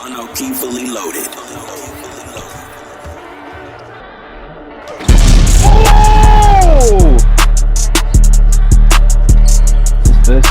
Mono key fully loaded. Oh! What's this?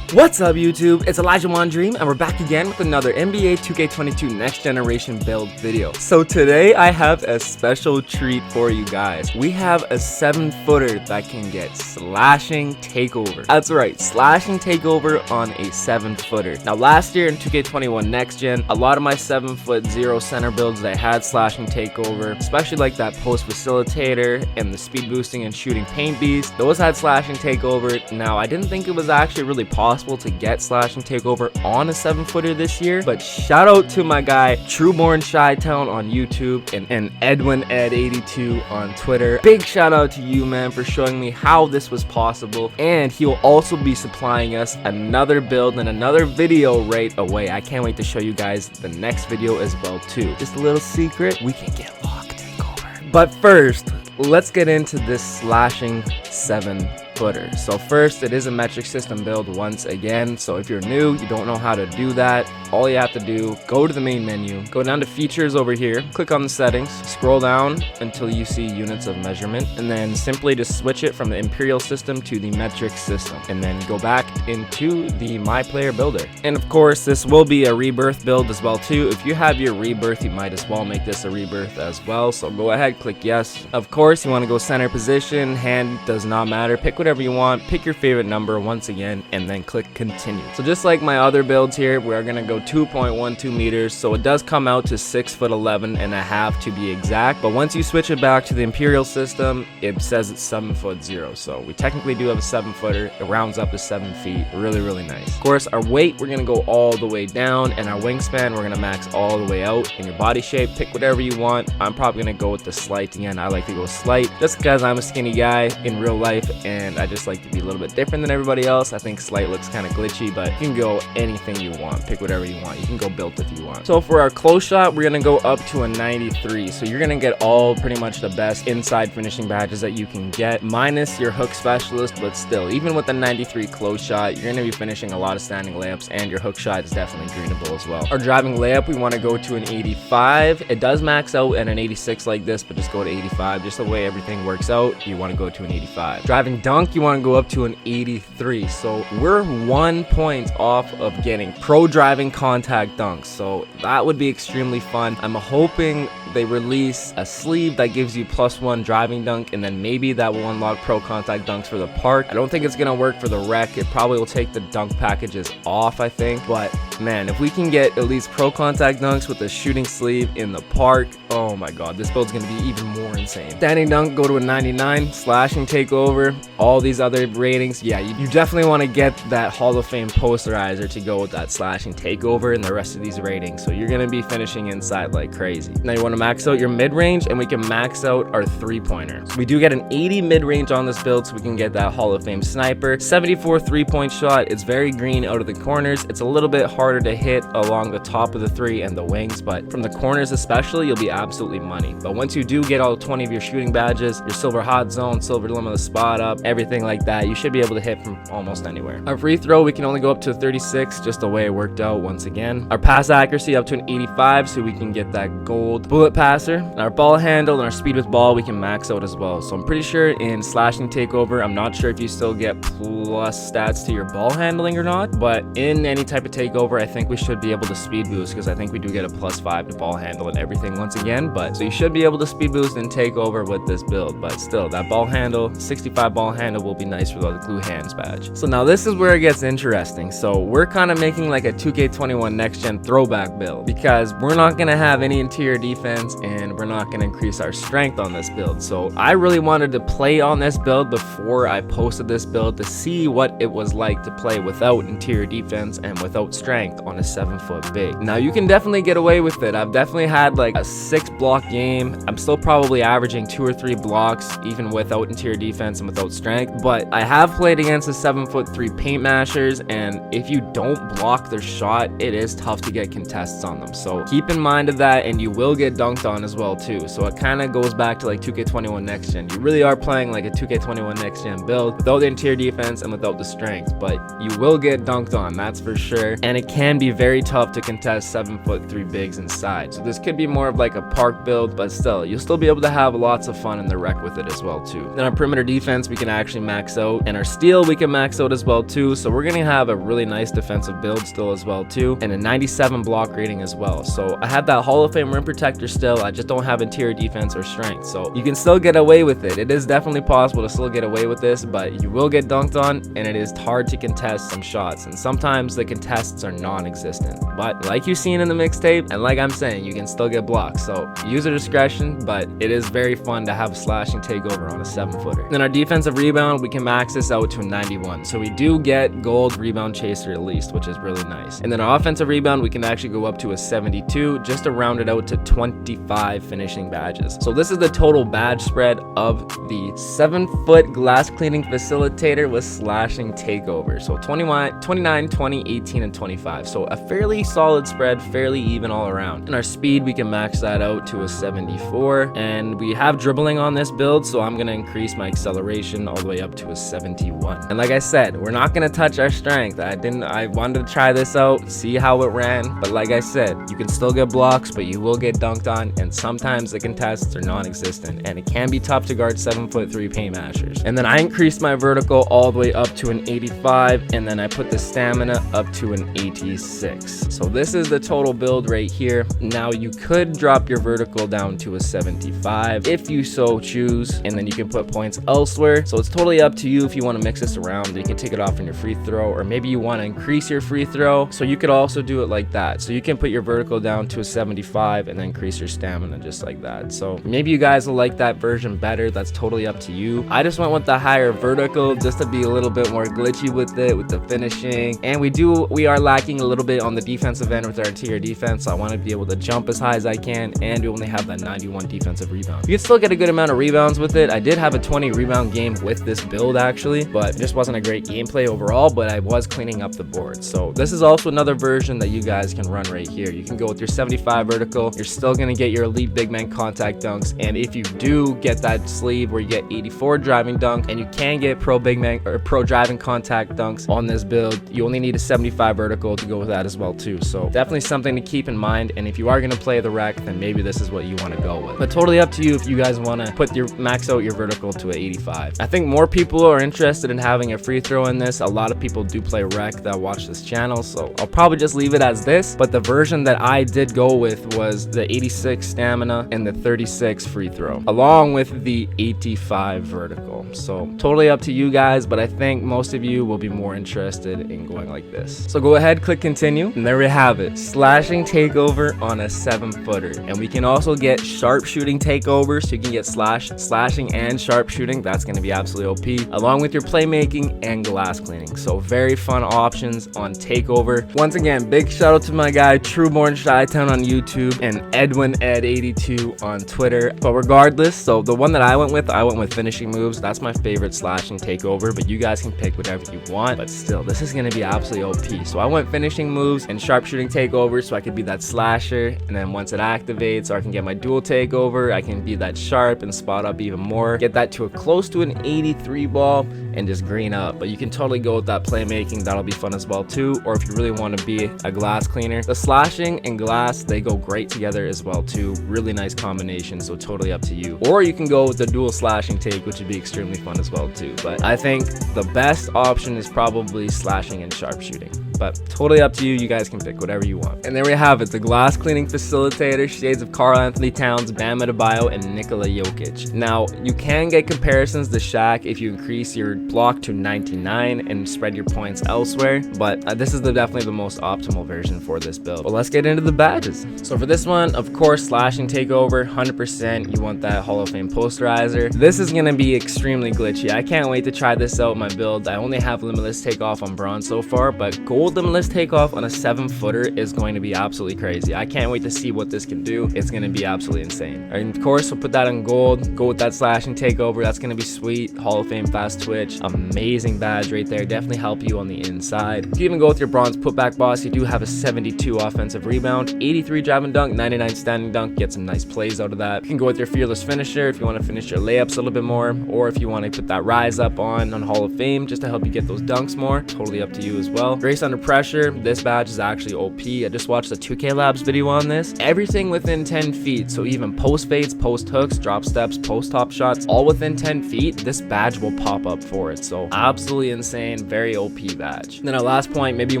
What's up YouTube, it's Elijah One Dream and we're back again with another NBA 2K22 Next Generation build video. So today I have a special treat for you guys. We have a 7-footer that can get slashing takeover. That's right, slashing takeover on a 7-footer. Now last year in 2K21 Next Gen, a lot of my 7-foot zero center builds that had slashing takeover, especially like that post facilitator and the speed boosting and shooting paint beast, those had slashing takeover. Now I didn't think it was actually really possible to get slashing takeover on a 7-footer this year, but shout out to my guy Trueborn Chi-Town on YouTube and Edwin Ed82 on Twitter. Big shout out to you, man, for showing me how this was possible, and he'll also be supplying us another build and another video right away. I can't wait to show you guys the next video as well too. Just a little secret, we can get lock takeover. But first, let's get into this slashing 7-footer. So first, it is a metric system build once again. So if you're new, you don't know how to do that, all you have to do, go to the main menu, go down to features over here, click on the settings, scroll down until you see units of measurement, and then simply just switch it from the imperial system to the metric system, and then go back into the my player builder. And of course, this will be a rebirth build as well too. If you have your rebirth, you might as well make this a rebirth as well. So go ahead, click yes. Of course, you want to go center position, hand does not matter, pick whatever you want, pick your favorite number once again, and then click continue. So just like my other builds here, we're gonna go 2.12 meters, so it does come out to 6'11.5" to be exact, but once you switch it back to the imperial system, it says it's 7'0", so we technically do have a 7-footer. It rounds up to 7 feet. Really nice. Of course, our weight, we're gonna go all the way down, and our wingspan, we're gonna max all the way out. In your body shape, pick whatever you want. I'm probably gonna go with the slight again. I like to go slight just because I'm a skinny guy in real life, and I just like to be a little bit different than everybody else. I think slight looks kind of glitchy, but you can go anything you want, pick whatever you want. You can go built if you want. So for our close shot, we're gonna go up to a 93, so you're gonna get all pretty much the best inside finishing badges that you can get, minus your hook specialist. But still, even with the 93 close shot, you're gonna be finishing a lot of standing layups, and your hook shot is definitely greenable as well. Our driving layup, we want to go to an 85. It does max out at an 86 like this, but just go to 85. Just the way everything works out, you want to go to an 85. Driving dunk, you want to go up to an 83, so we're 1 point off of getting pro driving contact dunks, so that would be extremely fun. I'm hoping they release a sleeve that gives you +1 driving dunk, and then maybe that will unlock pro contact dunks for the park. I don't think it's gonna work for the rec. It probably will take the dunk packages off, I think, but man, if we can get at least pro contact dunks with a shooting sleeve in the park, oh my god, this build's gonna be even more insane. Standing dunk, go to a 99. Slashing takeover, all these other ratings, yeah, you definitely want to get that Hall of Fame posterizer to go with that slashing takeover and the rest of these ratings. So you're gonna be finishing inside like crazy. Now you want to max out your mid-range, and we can max out our three-pointer. We do get an 80 mid-range on this build, so we can get that Hall of Fame sniper. 74 three-point shot. It's very green out of the corners. It's a little bit harder to hit along the top of the three and the wings, but from the corners especially, you'll be absolutely money. But once you do get all 20 of your shooting badges, your silver hot zone, silver limit of the spot up, everything like that, you should be able to hit from almost anywhere. Our free throw, we can only go up to 36, just the way it worked out once again. Our pass accuracy up to an 85, so we can get that gold bullet passer. And our ball handle and our speed with ball, we can max out as well. So I'm pretty sure in slashing takeover, I'm not sure if you still get plus stats to your ball handling or not, but in any type of takeover, I think we should be able to speed boost, because I think we do get a +5 to ball handle and everything once again. But so you should be able to speed boost and take over with this build, but still that ball handle, 65 ball handle, will be nice for the glue hands badge. So now this is where it gets interesting. So we're kind of making like a 2K21 next gen throwback build, because we're not going to have any interior defense and we're not going to increase our strength on this build. So I really wanted to play on this build before I posted this build to see what it was like to play without interior defense and without strength on a 7-foot big. Now you can definitely get away with it. I've definitely had like a 6-block game. I'm still probably averaging 2 or 3 blocks even without interior defense and without strength, but I have played against the 7'3" paint mashers, and if you don't block their shot, it is tough to get contests on them. So keep in mind of that, and you will get dunked on as well too. So it kind of goes back to like 2K21 next gen. You really are playing like a 2K21 next gen build without the interior defense and without the strength, but you will get dunked on, that's for sure. And it can be very tough to contest 7'3" bigs inside. So this could be more of like a park build, but still, you'll still be able to have lots of fun in the rec with it as well too. Then our perimeter defense, we can actually max out, and our steal, we can max out as well too. So we're gonna have a really nice defensive build still as well too, and a 97 block rating as well. So I have that Hall of Fame rim protector still. I just don't have interior defense or strength. So you can still get away with it. It is definitely possible to still get away with this, but you will get dunked on, and it is hard to contest some shots, and sometimes the contests are non-existent. But like you've seen in the mixtape, and like I'm saying, you can still get blocked. So user discretion, but it is very fun to have a slashing takeover on a 7-footer. Then our defensive rebound, we can max this out to a 91. So we do get gold rebound chaser at least, which is really nice. And then our offensive rebound, we can actually go up to a 72, just to round it out to 25 finishing badges. So this is the total badge spread of the 7-foot glass cleaning facilitator with slashing takeover. So 21, 29, 20, 18, and 25. So a fairly solid spread, fairly even all around. And our speed, we can max that out to a 74. And we have dribbling on this build, so I'm gonna increase my acceleration all the way up to a 71. And like I said, we're not gonna touch our strength. I wanted to try this out, see how it ran, but like I said, you can still get blocks, but you will get dunked on, and sometimes the contests are non-existent, and it can be tough to guard 7'3" paint mashers. And then I increased my vertical all the way up to an 85, and then I put the stamina up to an 86. So this is the total build right here. Now you could drop your vertical down to a 75 if you so choose, and then you can put points elsewhere. So it's totally up to you if you want to mix this around. You can take it off in your free throw, or maybe you want to increase your free throw, so you could also do it like that. So you can put your vertical down to a 75 and then increase your stamina just like that. So maybe you guys will like that version better. That's totally up to you. I just went with the higher vertical just to be a little bit more glitchy with it, with the finishing. And we are lacking a little bit on the defensive end with our interior defense. So I want to be able to jump as high as I can, and we only have that 91 defensive rebound. You can still get a good amount of rebounds with it. I did have a 20 rebound game with this build actually, but it just wasn't a great gameplay overall, but I was cleaning up the board. So this is also another version that you guys can run right here. You can go with your 75 vertical. You're still going to get your elite big man contact dunks, and if you do get that sleeve where you get 84 driving dunk, and you can get pro big man or pro driving contact dunks on this build, you only need a 75 vertical to go with that as well too. So definitely something to keep in mind, and if you are going to play the rec, then maybe this is what you want to go with. But totally up to you if you guys want to put your max out your vertical to an 85. I think more people are interested in having a free throw in this. A lot of people do play rec that watch this channel, so I'll probably just leave it as this. But the version that I did go with was the 86 stamina and the 36 free throw, along with the 85 vertical. So totally up to you guys, but I think most of you will be more interested in going like this. So go ahead, click continue, and there we have it. Slashing takeover on a 7-footer. And we can also get sharpshooting takeover, so you can get slashing and sharpshooting. That's going to be absolutely OP, along with your playmaking and glass cleaning. So very fun options on takeover. Once again, big shout out to my guy Trueborn Chi-Town on YouTube and Edwin Ed82 on Twitter. But regardless, so the one that I went with finishing moves. That's my favorite slashing takeover, but you guys can pick whatever you want. But still, this is going to be absolutely OP. So I went finishing moves and sharpshooting takeover, so I could be that slasher, and then once it activates, or I can get my dual takeover, I can be that sharp and spot up even more, get that to a close to an 83 ball and just green up. But you can totally go with that playmaking. That'll be fun as well too. Or if you really want to be a glass cleaner, the slashing and glass, they go great together as well too. Really nice combination, so totally up to you. Or you can go with the dual slashing take, which would be extremely fun as well too. But I think the best option is probably slashing and sharpshooting. But totally up to you. You guys can pick whatever you want. And there we have it, the glass cleaning facilitator, shades of Karl Anthony Towns, Bam Adebayo, and Nikola Jokic. Now, you can get comparisons to Shaq if you increase your block to 99 and spread your points elsewhere, but this is definitely the most optimal version for this build. But let's get into the badges. So for this one, of course, slashing takeover, 100%. You want that Hall of Fame posterizer. This is going to be extremely glitchy. I can't wait to try this out in my build. I only have limitless takeoff on bronze so far, but gold limitless takeoff on a 7-footer is going to be absolutely crazy. I can't wait to see what this can do. It's going to be absolutely insane. And of course, we'll put that on gold, go with that slashing takeover. That's going to be sweet. Hall of Fame fast twitch, amazing badge right there. Definitely help you on the inside. You can even go with your bronze putback boss. You do have a 72 offensive rebound, 83 driving dunk, 99 standing dunk. Get some nice plays out of that. You can go with your fearless finisher if you want to finish your layups a little bit more, or if you want to put that rise up on Hall of Fame just to help you get those dunks more. Totally up to you as well. Grace under pressure. This badge is actually OP. I just watched the 2K Labs video on this. Everything within 10 feet. So even post fades, post hooks, drop steps, post hop shots, all within 10 feet, this badge will pop up for it. So absolutely insane. Very OP badge. And then our last point, maybe you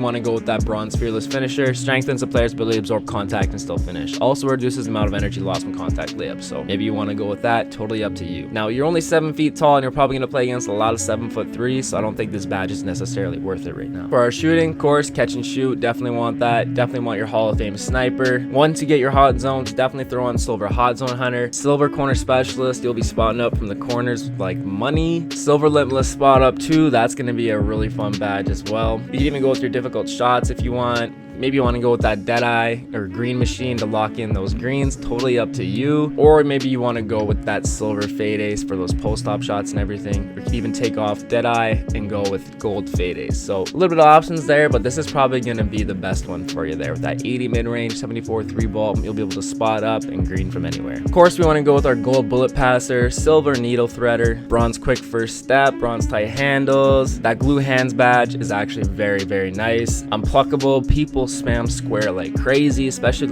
want to go with that bronze fearless finisher. Strengthens the player's ability to absorb contact and still finish. Also reduces the amount of energy lost from contact layups. So maybe you want to go with that. Totally up to you. Now, you're only 7 feet tall and you're probably going to play against a lot of 7'3", so I don't think this badge is necessarily worth it right now. For our shooting, of course, catch and shoot, definitely want that. Definitely want your Hall of Fame sniper. Once you get your hot zones, definitely throw on silver hot zone hunter. Silver corner specialist, you'll be spotting up from the corners like money. Silver limitless spot up too, that's going to be a really fun badge as well. You can even go with your difficult shots if you want. Maybe you want to go with that Deadeye or Green Machine to lock in those greens. Totally up to you. Or maybe you want to go with that Silver Fade Ace for those post-op shots and everything. Or you can even take off Deadeye and go with Gold Fade Ace. So a little bit of options there, but this is probably going to be the best one for you there. With that 80 mid-range, 74 3-ball, you'll be able to spot up and green from anywhere. Of course, we want to go with our Gold Bullet Passer, Silver Needle Threader, Bronze Quick First Step, Bronze Tight Handles. That Glue Hands badge is actually very, very nice. Unpluckable, people spam square like crazy, especially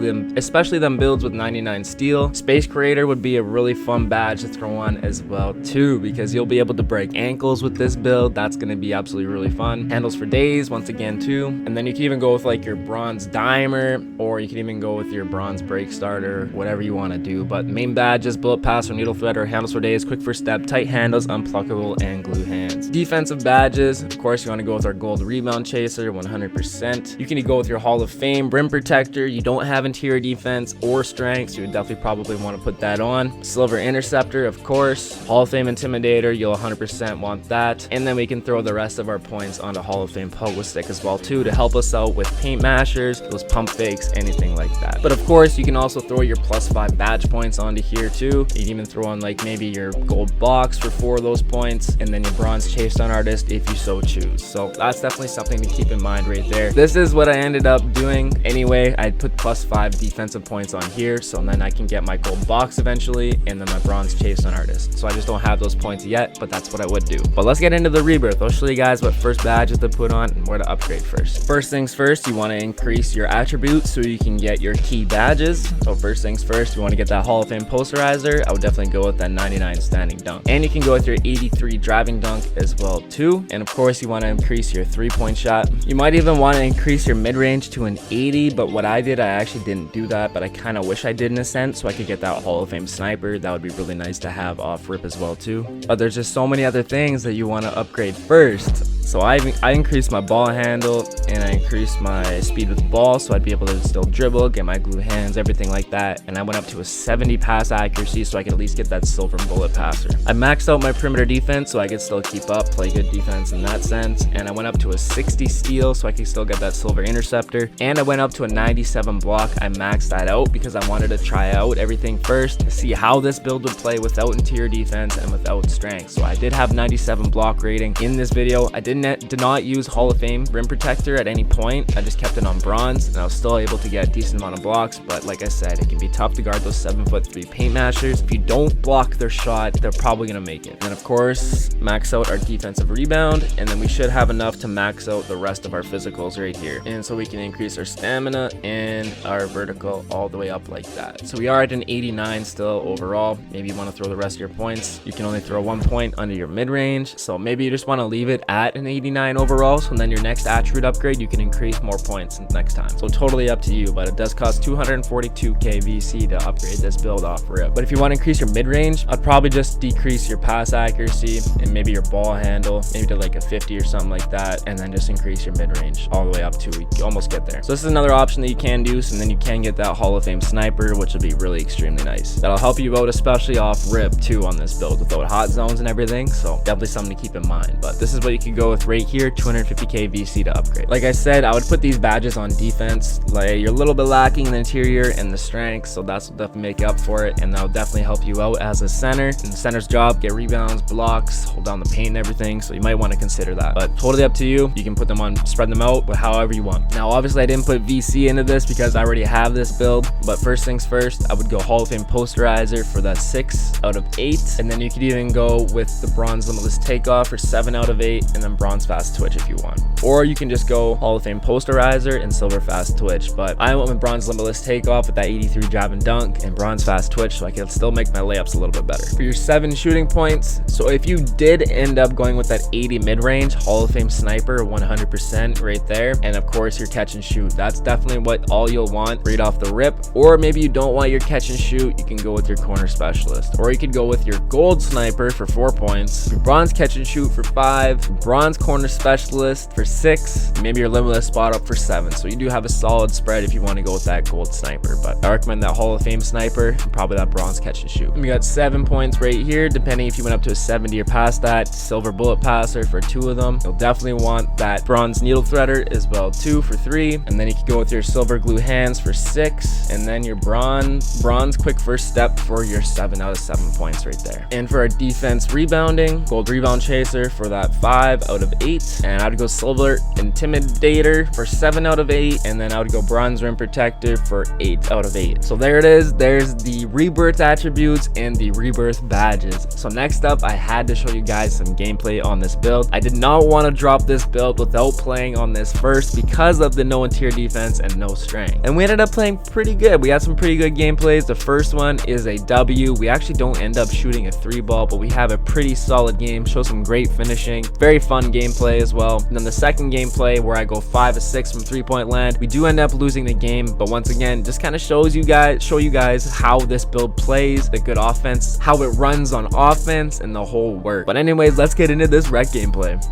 them builds with 99 steel. Space Creator would be a really fun badge to throw on as well too, because you'll be able to break ankles with this build. That's going to be absolutely really fun. Handles for days once again too. And then you can even go with like your bronze dimer, or you can even go with your bronze break starter, whatever you want to do. But main badges, Bullet Passer, Needle Threader, Handles for days, Quick First Step, Tight Handles, Unpluckable, and Glue Hands. Defensive badges, of course, you want to go with our Gold Rebound Chaser, 100%. You can go with your Hall of Fame Brim Protector. You don't have interior defense or strength, so you would definitely probably want to put that on. Silver Interceptor, of course. Hall of Fame Intimidator, you'll 100% want that. And then we can throw the rest of our points onto Hall of Fame Pogo Stick as well too, to help us out with paint mashers, those pump fakes, anything like that. But of course, you can also throw your +5 badge points onto here too. You can even throw on like maybe your gold box for 4 of those points, and then your bronze chase on artist if you so choose. So that's definitely something to keep in mind right there. This is what I ended up doing anyway. I put +5 defensive points on here, so then I can get my gold box eventually, and then my bronze chase on artist. So I just don't have those points yet, but that's what I would do. But let's get into the rebirth. I'll show you guys what first badges to put on and where to upgrade first. First things first, you want to increase your attributes so you can get your key badges. So first things first, you want to get that Hall of Fame posterizer. I would definitely go with that 99 standing dunk, and you can go with your 83 driving dunk as well too. And of course, you want to increase your 3-point shot. You might even want to increase your mid-range to an 80, but what I did, I actually didn't do that, but I kind of wish I did in a sense, so I could get that Hall of Fame sniper. That would be really nice to have off rip as well too. But there's just so many other things that you want to upgrade first. So I increased my ball handle and I increased my speed with the ball, so I'd be able to still dribble, get my glue hands, everything like that. And I went up to a 70 pass accuracy so I could at least get that silver bullet passer. I maxed out my perimeter defense so I could still keep up, play good defense in that sense. And I went up to a 60 steal so I could still get that silver interceptor. And I went up to a 97 block. I maxed that out because I wanted to try out everything first to see how this build would play without interior defense and without strength. So I did have 97 block rating in this video. I did not use Hall of Fame rim protector at any point. I just kept it on bronze and I was still able to get a decent amount of blocks, but like I said, it can be tough to guard those 7'3" paint mashers. If you don't block their shot, they're probably gonna make it. And of course, max out our defensive rebound, and then we should have enough to max out the rest of our physicals right here. And so we can increase our stamina and our vertical all the way up like that. So we are at an 89 still overall. Maybe you want to throw the rest of your points. You can only throw 1 point under your mid-range, so maybe you just want to leave it at an 89 overall, so then your next attribute upgrade you can increase more points next time. So totally up to you, but it does cost 242k VC to upgrade this build off rip. But if you want to increase your mid-range, I'd probably just decrease your pass accuracy and maybe your ball handle, maybe to like a 50 or something like that, and then just increase your mid-range all the way up to, you almost get there. So this is another option that you can do, so then you can get that Hall of Fame sniper, which will be really extremely nice. That'll help you out, especially off rip too on this build without hot zones and everything, so definitely something to keep in mind. But this is what you can go with right here, 250k VC to upgrade. Like I said, I would put these badges on defense. Like, you're a little bit lacking in the interior and the strength, so that's what definitely make up for it, and that'll definitely help you out as a center. And the center's job, get rebounds, blocks, hold down the paint and everything, so you might want to consider that. But totally up to you. You can put them on, spread them out, but however you want. Now obviously I didn't put VC into this because I already have this build, but first things first, I would go Hall of Fame posterizer for that 6 out of 8, and then you could even go with the bronze limitless takeoff for 7 out of 8, and then bronze fast twitch if you want. Or you can just go Hall of Fame posterizer and silver fast twitch, but I went with bronze limitless takeoff with that 83 jab and dunk and bronze fast twitch so I can still make my layups a little bit better. For your 7 shooting points, so if you did end up going with that 80 mid-range, Hall of Fame sniper 100% right there, and of course your catch and shoot, that's definitely what all you'll want right off the rip. Or maybe you don't want your catch and shoot, you can go with your corner specialist, or you could go with your gold sniper for 4 points, your bronze catch and shoot for 5, bronze corner specialist for 6, maybe your limitless spot up for 7. So you do have a solid spread if you want to go with that gold sniper, but I recommend that Hall of Fame sniper and probably that bronze catch and shoot. And we got 7 points right here, depending if you went up to a 70 or past that. Silver bullet passer for 2 of them. You'll definitely want that bronze needle threader as well too for 3, and then you can go with your silver glue hands for 6, and then your bronze quick first step for your 7 out of 7 points right there. And for our defense rebounding, gold rebound chaser for that 5 out of 8, and I would go silver intimidator for 7 out of 8, and then I would go bronze rim protector for 8 out of 8. So there it is. There's the rebirth attributes and the rebirth badges. So next up, I had to show you guys some gameplay on this build. I did not want to drop this build without playing on this first because of the no interior defense and no strength, and we ended up playing pretty good. We had some pretty good gameplays. The first one is a W. We actually don't end up shooting a 3 ball, but we have a pretty solid game, show some great finishing, very fun gameplay as well. And then the second gameplay where I go 5 of 6 from 3-point land, we do end up losing the game, but once again, just kind of show you guys how this build plays, the good offense, how it runs on offense, and the whole work. But anyways, let's get into this rec gameplay.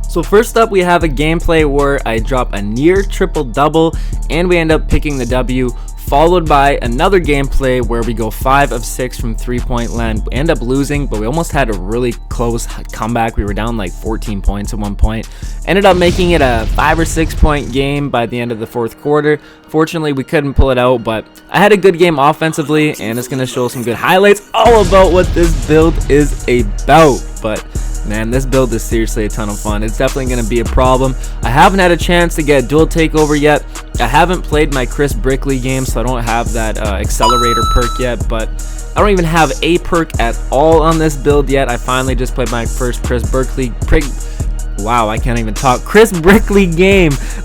So first up, we have a gameplay where I drop a near triple double and we end up picking the W, followed by another gameplay where we go 5 of 6 from 3-point land. We end up losing, but we almost had a really close comeback. We were down like 14 points at one point. Ended up making it a 5 or 6 point game by the end of the 4th quarter. Fortunately, we couldn't pull it out, but I had a good game offensively, and it's going to show some good highlights all about what this build is about. But man, this build is seriously a ton of fun. It's definitely going to be a problem. I haven't had a chance to get dual takeover yet. I haven't played my Chris Brickley game, so I don't have that accelerator perk yet, but I don't even have a perk at all on this build yet. I finally just played my first Chris Brickley game.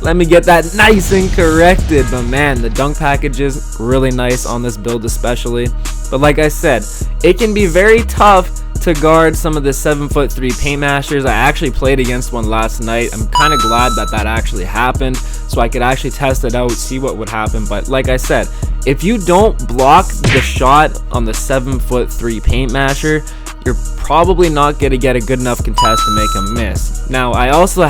Let me get that nice and corrected. But man, the dunk package is really nice on this build especially. But like I said, it can be very tough to guard some of the 7'3" paint mashers. I actually played against one last night. I'm kind of glad that that actually happened so I could actually test it out, see what would happen. But like I said, if you don't block the shot on the 7'3" paint masher, you're probably not going to get a good enough contest to make him miss. Now, I also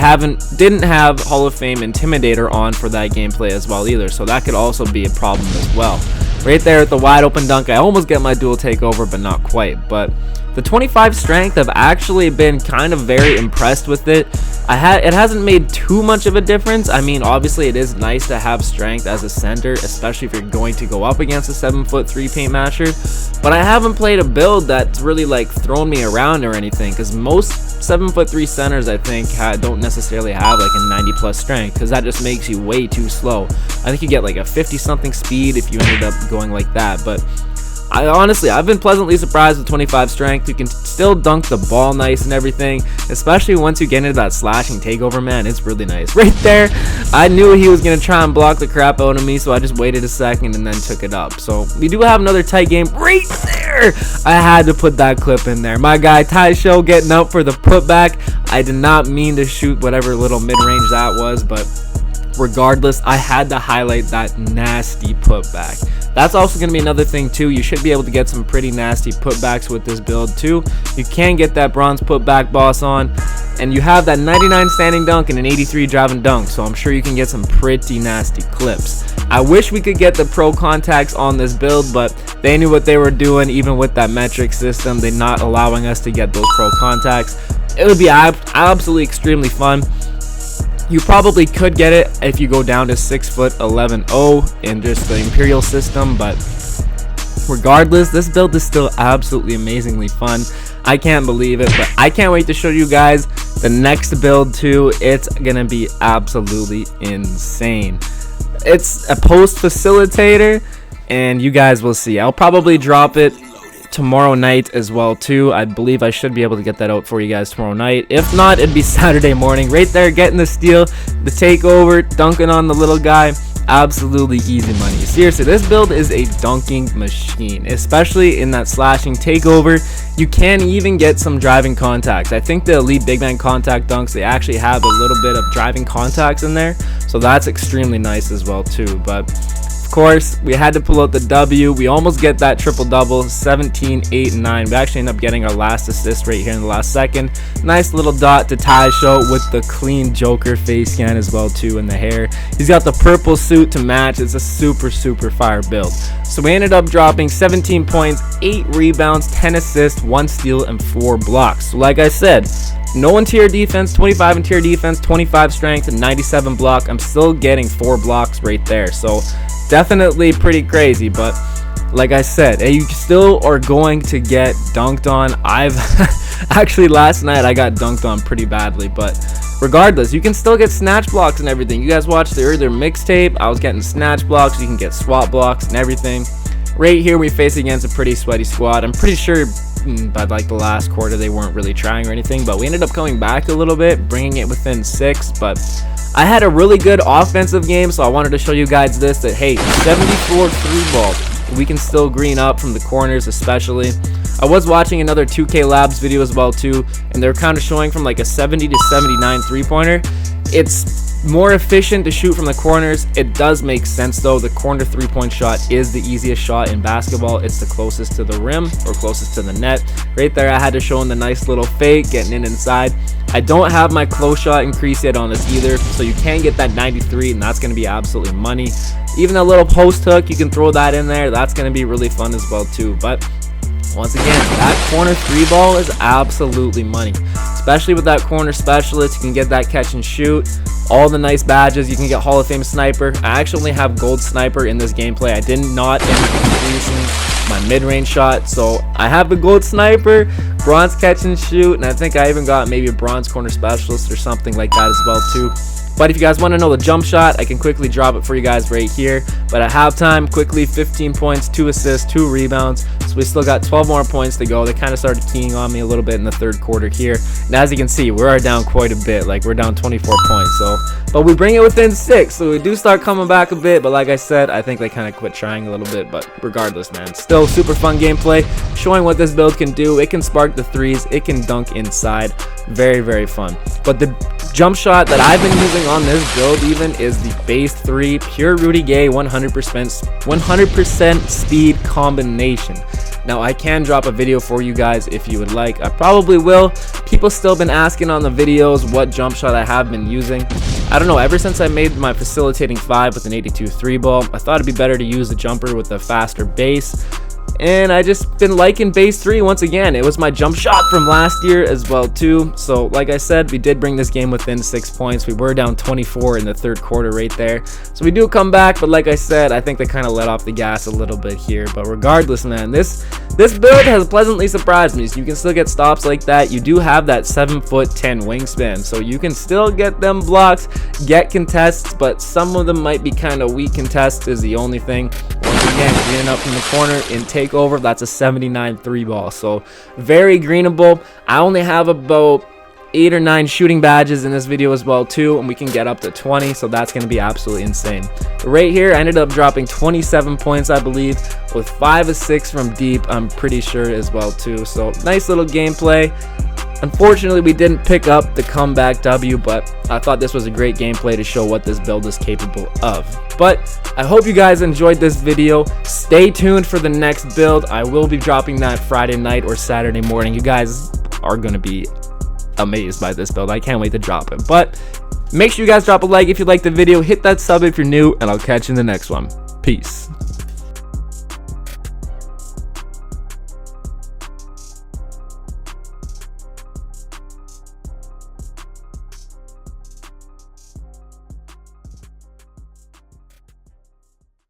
didn't have Hall of Fame Intimidator on for that gameplay as well either, so that could also be a problem as well. Right there at the wide open dunk, I almost get my dual takeover, but not quite. But the 25 strength, I've actually been kind of very impressed with it. It hasn't made too much of a difference. I mean, obviously it is nice to have strength as a center, especially if you're going to go up against a 7'3" paint matcher. But I haven't played a build that's really like thrown me around or anything, because most 7'3" centers I think don't necessarily have like a 90 plus strength, because that just makes you way too slow. I think you get like a 50 something speed if you ended up going like that. But I've been pleasantly surprised with 25 strength. You can still dunk the ball nice and everything, especially once you get into that slashing takeover, man. It's really nice. Right there, I knew he was going to try and block the crap out of me, so I just waited a second and then took it up. So we do have another tight game right there. I had to put that clip in there. My guy Ty Show getting up for the putback. I did not mean to shoot whatever little mid-range that was, but regardless, I had to highlight that nasty putback. That's also going to be another thing too. You should be able to get some pretty nasty putbacks with this build too. You can get that bronze putback boss on, and you have that 99 standing dunk and an 83 driving dunk, so I'm sure you can get some pretty nasty clips. I wish we could get the pro contacts on this build, but they knew what they were doing. Even with that metric system, they're not allowing us to get those pro contacts. It would be absolutely extremely fun. You probably could get it if you go down to 6'11" in just the Imperial system, but regardless, this build is still absolutely amazingly fun. I can't believe it, but I can't wait to show you guys the next build too. It's gonna be absolutely insane. It's a post facilitator, and you guys will see. I'll probably drop it tomorrow night as well too. I believe I should be able to get that out for you guys tomorrow night. If not, it'd be Saturday morning. Right there, getting the steal, the takeover, dunking on the little guy. Absolutely easy money. Seriously, this build is a dunking machine, especially in that slashing takeover. You can even get some driving contacts. I think the elite big man contact dunks, they actually have a little bit of driving contacts in there, so that's extremely nice as well too. But course, we had to pull out the W. We almost get that triple double, 17, 8, and 9. We actually end up getting our last assist right here in the last second. Nice little dot to Ty Show with the clean Joker face scan as well too in the hair. He's got the purple suit to match. It's a super fire build. So we ended up dropping 17 points, 8 rebounds, 10 assists, 1 steal, and 4 blocks. So like I said, no interior defense, 25 interior defense, 25 strength, and 97 block. I'm still getting 4 blocks right there. So definitely pretty crazy, but like I said, you still are going to get dunked on. I've actually last night I got dunked on pretty badly, but regardless, you can still get snatch blocks and everything. You guys watched the earlier mixtape. I was getting snatch blocks. You can get swap blocks and everything. Right here we face against a pretty sweaty squad. I'm pretty sure by like the last quarter they weren't really trying or anything, but we ended up coming back a little bit, bringing it within 6. But I had a really good offensive game, so I wanted to show you guys this, that hey, 74 3 ball, we can still green up from the corners especially. I was watching another 2K Labs video as well too, and they're kind of showing from like a 70 to 79 3-pointer. It's more efficient to shoot from the corners. It does make sense though. The corner 3-point shot is the easiest shot in basketball. It's the closest to the rim or closest to the net. Right there I had to show him the nice little fake, getting in inside. I don't have my close shot increase yet on this either, so you can get that 93, and that's going to be absolutely money. Even a little post hook, you can throw that in there. That's going to be really fun as well too. But once again, that corner 3 ball is absolutely money, especially with that corner specialist. You can get that catch and shoot, all the nice badges. You can get Hall of Fame sniper. I actually only have gold sniper in this gameplay. I did not end up increasing my mid-range shot, so I have the gold sniper, bronze catch and shoot, and I think I even got maybe a bronze corner specialist or something like that as well too. But if you guys want to know the jump shot, I can quickly drop it for you guys right here. But at halftime, quickly 15 points, 2 assists, 2 rebounds. So we still got 12 more points to go. They kind of started keying on me a little bit in the third quarter here. And as you can see, we are down quite a bit. Like, we're down 24 points. But we bring it within 6. So we do start coming back a bit. But like I said, I think they kind of quit trying a little bit. But regardless, man, still super fun gameplay. Showing what this build can do. It can spark the threes. It can dunk inside. Very, very fun. But the jump shot that I've been using on this build even is the base 3 pure Rudy Gay 100% speed combination. Now I can drop a video for you guys if you would like. I probably will. People still been asking on the videos what jump shot I have been using. I don't know, ever since I made my facilitating 5 with an 82 3 ball, I thought it'd be better to use the jumper with a faster base. And I just been liking base 3 once again. It was my jump shot from last year as well too. So like I said, we did bring this game within 6 points. We were down 24 in the third quarter right there. So we do come back, but like I said, I think they kind of let off the gas a little bit here. But regardless, man, this build has pleasantly surprised me. So you can still get stops like that. You do have that 7'10" wingspan, so you can still get them blocks, get contests, but some of them might be kind of weak contests is the only thing. Once again, greening up from the corner in Takeover, that's a 79 3 ball, so very greenable. I only have about 8 or 9 shooting badges in this video as well too, and we can get up to 20, so that's going to be absolutely insane. Right here I ended up dropping 27 points, I believe, with 5 of 6 from deep, I'm pretty sure as well too. So nice little gameplay. Unfortunately, we didn't pick up the comeback W, but I thought this was a great gameplay to show what this build is capable of. But I hope you guys enjoyed this video. Stay tuned for the next build. I will be dropping that Friday night or Saturday morning. You guys are going to be amazed by this build. I can't wait to drop it. But make sure you guys drop a like if you liked the video. Hit that sub if you're new, and I'll catch you in the next one. Peace.